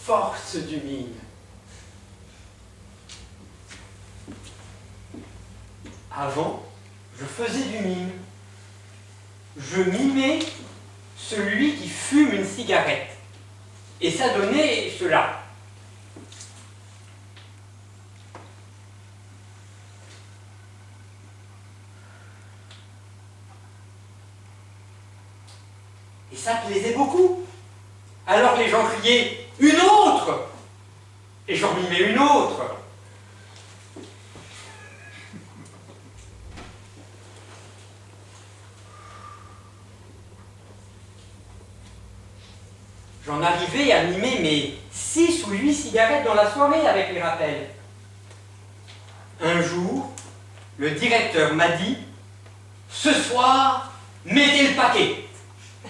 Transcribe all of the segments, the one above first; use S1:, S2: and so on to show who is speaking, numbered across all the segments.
S1: force du mime. Avant, je faisais du mime. Je mimais celui qui fume une cigarette. Et ça donnait cela. Et ça plaisait beaucoup. Alors les gens criaient « Une autre !» Et j'en mimais une autre. J'en arrivais à mimer mes 6 ou 8 cigarettes dans la soirée avec les rappels. Un jour, le directeur m'a dit « Ce soir, mettez le paquet.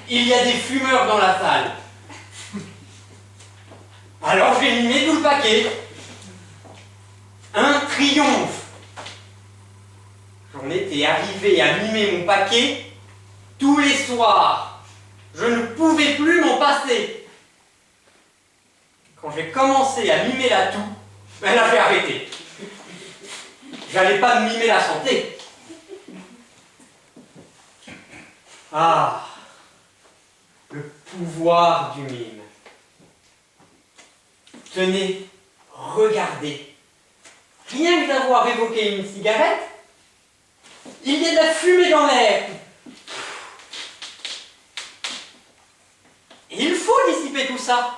S1: Il y a des fumeurs dans la salle. » Alors j'ai mimé tout le paquet. Un triomphe. J'en étais arrivé à mimer mon paquet tous les soirs. Je ne pouvais plus m'en passer. Quand j'ai commencé à mimer la toux, là j'ai arrêté. J'allais pas me mimer la santé. Ah, le pouvoir du mime. Tenez, regardez. Rien que d'avoir évoqué une cigarette, il y a de la fumée dans l'air. Et il faut dissiper tout ça.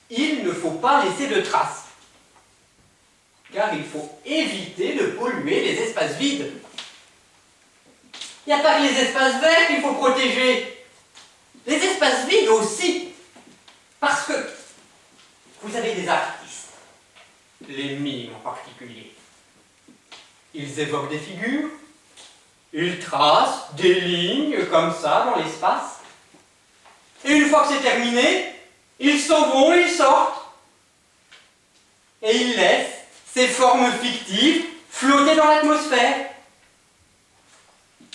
S1: Il ne faut pas laisser de traces. Car il faut éviter de polluer les espaces vides. Il n'y a pas que les espaces verts qu'il faut protéger. Les espaces vides aussi. Parce que vous avez des artistes, les mimes en particulier. Ils évoquent des figures, ils tracent des lignes comme ça dans l'espace. Et une fois que c'est terminé, ils s'en vont et ils sortent. Et ils laissent ces formes fictives flotter dans l'atmosphère.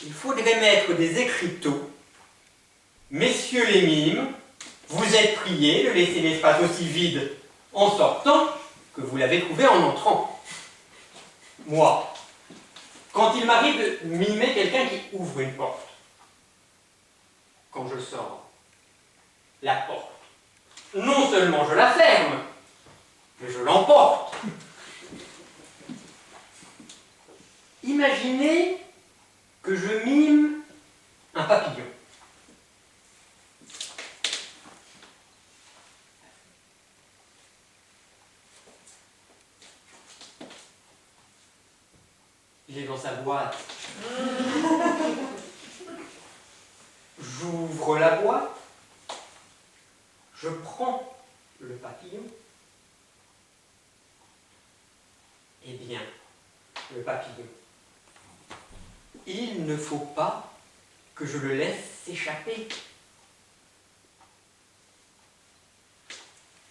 S1: Il faudrait mettre des écriteaux. Messieurs les mimes, vous êtes priés de laisser l'espace aussi vide en sortant que vous l'avez trouvé en entrant. Moi, quand il m'arrive de mimer quelqu'un qui ouvre une porte, quand je sors, la porte, non seulement je la ferme, mais je l'emporte. Imaginez que je mime un papillon. Il est dans sa boîte. J'ouvre la boîte. Je prends le papillon. Eh bien, le papillon, il ne faut pas que je le laisse s'échapper.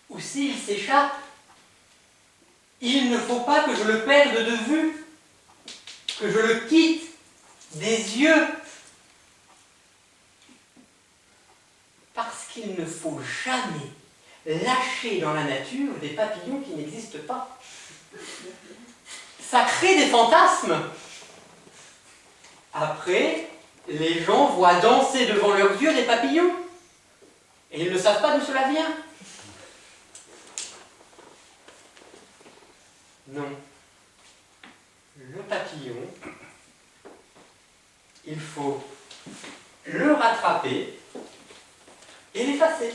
S1: Ou s'il s'échappe, il ne faut pas que je le perde de vue. Que je le quitte des yeux. Parce qu'il ne faut jamais lâcher dans la nature des papillons qui n'existent pas. Ça crée des fantasmes. Après, les gens voient danser devant leurs yeux des papillons. Et ils ne savent pas d'où cela vient. Non. Le papillon, il faut le rattraper et l'effacer.